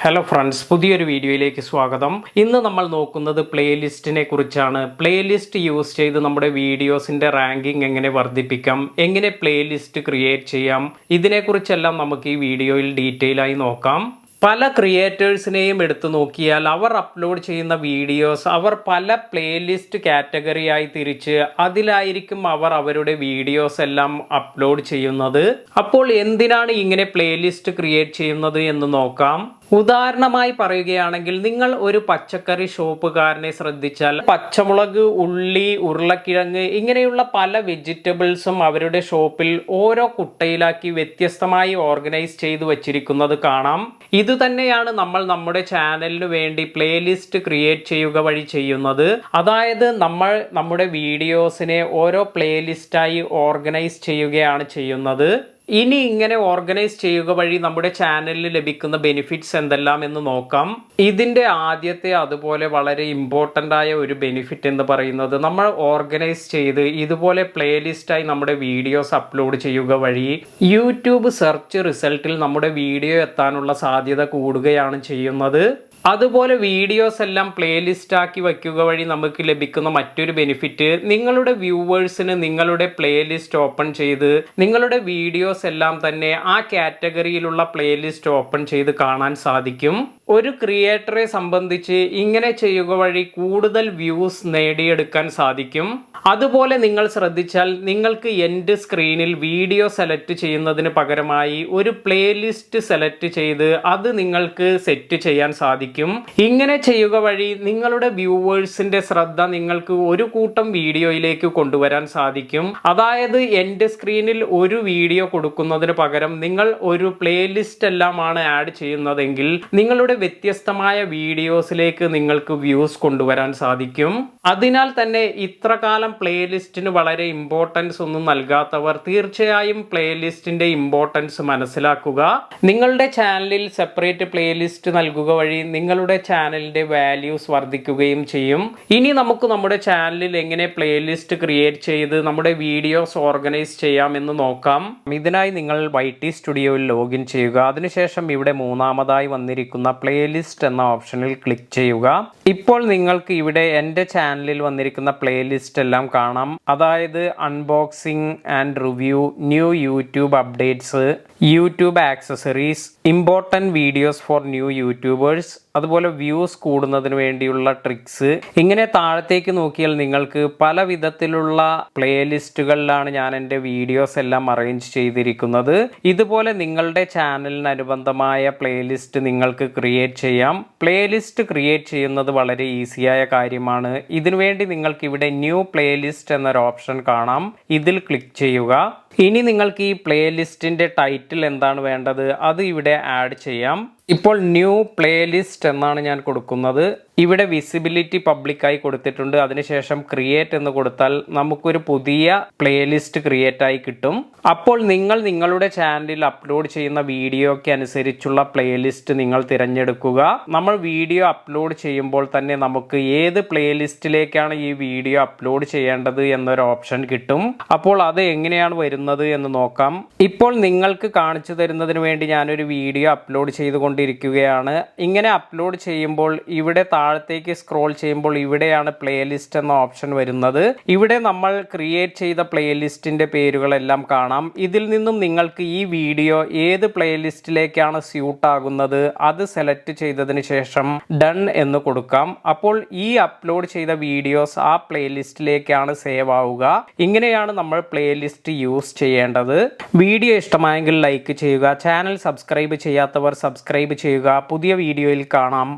Hello friends, പുതിയൊരു വീഡിയോയിലേക്ക് സ്വാഗതം. ഇന്ന് നമ്മൾ നോക്കുന്നത് പ്ലേലിസ്റ്റിനെ കുറിച്ചാണ്. പ്ലേലിസ്റ്റ് യൂസ് ചെയ്ത് നമ്മുടെ വീഡിയോസിൻ്റെ റാങ്കിങ് എങ്ങനെ വർദ്ധിപ്പിക്കാം, എങ്ങനെ പ്ലേലിസ്റ്റ് ക്രിയേറ്റ് ചെയ്യാം, ഇതിനെക്കുറിച്ചെല്ലാം നമുക്ക് ഈ വീഡിയോയിൽ ഡീറ്റെയിൽ ആയി നോക്കാം. പല ക്രിയേറ്റേഴ്സിനെയും എടുത്തു നോക്കിയാൽ അവർ അപ്ലോഡ് ചെയ്യുന്ന വീഡിയോസ് അവർ പല പ്ലേലിസ്റ്റ് കാറ്റഗറിയായി തിരിച്ച് അതിലായിരിക്കും അവർ അവരുടെ വീഡിയോസ് എല്ലാം അപ്ലോഡ് ചെയ്യുന്നത്. അപ്പോൾ എന്തിനാണ് ഇങ്ങനെ പ്ലേലിസ്റ്റ് ക്രിയേറ്റ് ചെയ്യുന്നത് എന്ന് നോക്കാം. ഉദാഹരണമായി പറയുകയാണെങ്കിൽ, നിങ്ങൾ ഒരു പച്ചക്കറി ഷോപ്പുകാരനെ ശ്രദ്ധിച്ചാൽ പച്ചമുളക്, ഉള്ളി, ഉരുളക്കിഴങ്ങ് ഇങ്ങനെയുള്ള പല വെജിറ്റബിൾസും അവരുടെ ഷോപ്പിൽ ഓരോ കുട്ടയിലാക്കി വ്യത്യസ്തമായി ഓർഗനൈസ് ചെയ്തു വച്ചിരിക്കുന്നത് കാണാം. ഇതുതന്നെയാണ് നമ്മൾ നമ്മുടെ ചാനലിന് വേണ്ടി പ്ലേലിസ്റ്റ് ക്രിയേറ്റ് ചെയ്യുക വഴി ചെയ്യുന്നത്. അതായത് നമ്മൾ നമ്മുടെ വീഡിയോസിനെ ഓരോ പ്ലേലിസ്റ്റായി ഓർഗനൈസ് ചെയ്യുകയാണ് ചെയ്യുന്നത്. ഇനി ഇങ്ങനെ ഓർഗനൈസ് ചെയ്യുക വഴി നമ്മുടെ ചാനലിൽ ലഭിക്കുന്ന ബെനിഫിറ്റ്സ് എന്തെല്ലാം എന്ന് നോക്കാം. ഇതിൻ്റെ ആദ്യത്തെ അതുപോലെ വളരെ ഇമ്പോർട്ടൻ്റ് ആയ ഒരു ബെനിഫിറ്റ് എന്ന് പറയുന്നത്, നമ്മൾ ഓർഗനൈസ് ചെയ്ത് ഇതുപോലെ പ്ലേലിസ്റ്റായി നമ്മുടെ വീഡിയോസ് അപ്ലോഡ് ചെയ്യുക വഴി യൂട്യൂബ് സെർച്ച് റിസൾട്ടിൽ നമ്മുടെ വീഡിയോ എത്താനുള്ള സാധ്യത കൂടുകയാണ് ചെയ്യുന്നത്. അതുപോലെ വീഡിയോസ് എല്ലാം പ്ലേലിസ്റ്റ് ആക്കി വയ്ക്കുക വഴി നമുക്ക് ലഭിക്കുന്ന മറ്റൊരു ബെനിഫിറ്റ്, നിങ്ങളുടെ വ്യൂവേഴ്സിന് നിങ്ങളുടെ പ്ലേലിസ്റ്റ് ഓപ്പൺ ചെയ്ത് നിങ്ങളുടെ വീഡിയോസ് എല്ലാം തന്നെ ആ കാറ്റഗറിയിലുള്ള പ്ലേലിസ്റ്റ് ഓപ്പൺ ചെയ്ത് കാണാൻ സാധിക്കും. ഒരു ക്രിയേറ്ററെ സംബന്ധിച്ച് ഇങ്ങനെ ചെയ്യുക വഴി കൂടുതൽ വ്യൂസ് നേടിയെടുക്കാൻ സാധിക്കും. അതുപോലെ നിങ്ങൾ ശ്രദ്ധിച്ചാൽ നിങ്ങൾക്ക് എൻഡ് സ്ക്രീനിൽ വീഡിയോ സെലക്ട് ചെയ്യുന്നതിന് പകരമായി ഒരു പ്ലേലിസ്റ്റ് സെലക്ട് ചെയ്ത് അത് നിങ്ങൾക്ക് സെറ്റ് ചെയ്യാൻ സാധിക്കും. ഇങ്ങനെ ചെയ്യുക വഴി നിങ്ങളുടെ വ്യൂവേഴ്സിന്റെ ശ്രദ്ധ നിങ്ങൾക്ക് ഒരു കൂട്ടം വീഡിയോയിലേക്ക് കൊണ്ടുവരാൻ സാധിക്കും. അതായത് എൻഡ് സ്ക്രീനിൽ ഒരു വീഡിയോ കൊടുക്കുന്നതിന് പകരം നിങ്ങൾ ഒരു പ്ലേലിസ്റ്റ് എല്ലാമാണ് ആഡ് ചെയ്യുന്നതെങ്കിൽ നിങ്ങളുടെ വ്യത്യസ്തമായ വീഡിയോസിലേക്ക് നിങ്ങൾക്ക് വ്യൂസ് കൊണ്ടുവരാൻ സാധിക്കും. അതിനാൽ തന്നെ ഇത്ര കാലം പ്ലേലിസ്റ്റിന് വളരെ ഇമ്പോർട്ടൻസ് ഒന്നും നൽകാത്തവർ തീർച്ചയായും പ്ലേലിസ്റ്റിന്റെ ഇമ്പോർട്ടൻസ് മനസ്സിലാക്കുക. നിങ്ങളുടെ ചാനലിൽ സെപ്പറേറ്റ് പ്ലേലിസ്റ്റ് നൽകുക വഴി നിങ്ങളുടെ ചാനലിന്റെ വാല്യൂസ് വർദ്ധിക്കുകയും ചെയ്യും. ഇനി നമുക്ക് നമ്മുടെ ചാനലിൽ എങ്ങനെ പ്ലേലിസ്റ്റ് ക്രിയേറ്റ് ചെയ്ത് നമ്മുടെ വീഡിയോസ് ഓർഗനൈസ് ചെയ്യാമെന്ന് നോക്കാം. ഇതിനായി നിങ്ങൾ YT സ്റ്റുഡിയോയിൽ ലോഗിൻ ചെയ്യുക. അതിനുശേഷം ഇവിടെ മൂന്നാമതായി വന്നിരിക്കുന്ന പ്ലേലിസ്റ്റ് എന്ന ഓപ്ഷനിൽ ക്ലിക്ക് ചെയ്യുക. ഇപ്പോൾ നിങ്ങൾക്ക് ഇവിടെ എൻ്റെ ചാനലിൽ വന്നിരിക്കുന്ന പ്ലേലിസ്റ്റ് എല്ലാം കാണാം. അതായത് unboxing and review, new YouTube updates, YouTube accessories, important videos for new YouTubers, അതുപോലെ വ്യൂസ് കൂടുന്നതിന് വേണ്ടിയുള്ള ട്രിക്സ്. ഇങ്ങനെ താഴത്തേക്ക് നോക്കിയാൽ നിങ്ങൾക്ക് പല വിധത്തിലുള്ള പ്ലേലിസ്റ്റുകളിലാണ് ഞാൻ എൻ്റെ വീഡിയോസ് എല്ലാം അറേഞ്ച് ചെയ്തിരിക്കുന്നത്. ഇതുപോലെ നിങ്ങളുടെ ചാനലിന് അനുബന്ധമായ പ്ലേലിസ്റ്റ് നിങ്ങൾക്ക് ക്രിയേറ്റ് ചെയ്യാം. പ്ലേലിസ്റ്റ് ക്രിയേറ്റ് ചെയ്യുന്നത് വളരെ ഈസിയായ കാര്യമാണ്. ഇതിനുവേണ്ടി നിങ്ങൾക്ക് ഇവിടെ ന്യൂ പ്ലേലിസ്റ്റ് എന്നൊരു ഓപ്ഷൻ കാണാം. ഇതിൽ ക്ലിക്ക് ചെയ്യുക. ഇനി നിങ്ങൾക്ക് ഈ പ്ലേലിസ്റ്റിൻ്റെ ടൈറ്റിൽ എന്താണ് വേണ്ടത് അത് ഇവിടെ ആഡ് ചെയ്യാം. ഇപ്പോൾ ന്യൂ പ്ലേലിസ്റ്റ് എന്നാണ് ഞാൻ കൊടുക്കുന്നത്. ഇവിടെ വിസിബിലിറ്റി പബ്ലിക്കായി കൊടുത്തിട്ടുണ്ട്. അതിനുശേഷം ക്രിയേറ്റ് എന്ന് കൊടുത്താൽ നമുക്കൊരു പുതിയ പ്ലേലിസ്റ്റ് ക്രിയേറ്റ് ആയി കിട്ടും. അപ്പോൾ നിങ്ങൾ നിങ്ങളുടെ ചാനലിൽ അപ്ലോഡ് ചെയ്യുന്ന വീഡിയോയ്ക്ക് അനുസരിച്ചുള്ള പ്ലേലിസ്റ്റ് നിങ്ങൾ തിരഞ്ഞെടുക്കുക. നമ്മൾ വീഡിയോ അപ്ലോഡ് ചെയ്യുമ്പോൾ തന്നെ നമുക്ക് ഏത് പ്ലേലിസ്റ്റിലേക്കാണ് ഈ വീഡിയോ അപ്ലോഡ് ചെയ്യേണ്ടത് എന്നൊരു ഓപ്ഷൻ കിട്ടും. അപ്പോൾ അത് എങ്ങനെയാണ് വരുന്നത് എന്ന് നോക്കാം. ഇപ്പോൾ നിങ്ങൾക്ക് കാണിച്ചു തരുന്നതിന് വേണ്ടി ഞാനൊരു വീഡിയോ അപ്ലോഡ് ചെയ്തുകൊണ്ടിരിക്കുകയാണ്. ഇങ്ങനെ അപ്ലോഡ് ചെയ്യുമ്പോൾ ഇവിടെ താഴത്തേക്ക് സ്ക്രോൾ ചെയ്യുമ്പോൾ ഇവിടെയാണ് പ്ലേലിസ്റ്റ് എന്ന ഓപ്ഷൻ വരുന്നത്. ഇവിടെ നമ്മൾ ക്രിയേറ്റ് ചെയ്ത പ്ലേലിസ്റ്റിന്റെ പേരുകളെല്ലാം കാണാം. ഇതിൽ നിന്നും നിങ്ങൾക്ക് ഈ വീഡിയോ ഏത് പ്ലേലിസ്റ്റിലേക്കാണ് സ്യൂട്ട് ആകുന്നത് അത് സെലക്ട് ചെയ്തതിന് ശേഷം ഡൺ എന്ന് കൊടുക്കാം. അപ്പോൾ ഈ അപ്ലോഡ് ചെയ്ത വീഡിയോസ് ആ പ്ലേലിസ്റ്റിലേക്കാണ് സേവ് ആവുക. ഇങ്ങനെയാണ് നമ്മൾ പ്ലേലിസ്റ്റ് യൂസ് ചെയ്യേണ്ടത്. വീഡിയോ ഇഷ്ടമായെങ്കിൽ ലൈക്ക് ചെയ്യുക. ചാനൽ സബ്സ്ക്രൈബ് ചെയ്യാത്തവർ സബ്സ്ക്രൈബ് ചെയ്യുക. പുതിയ വീഡിയോയിൽ കാണാം.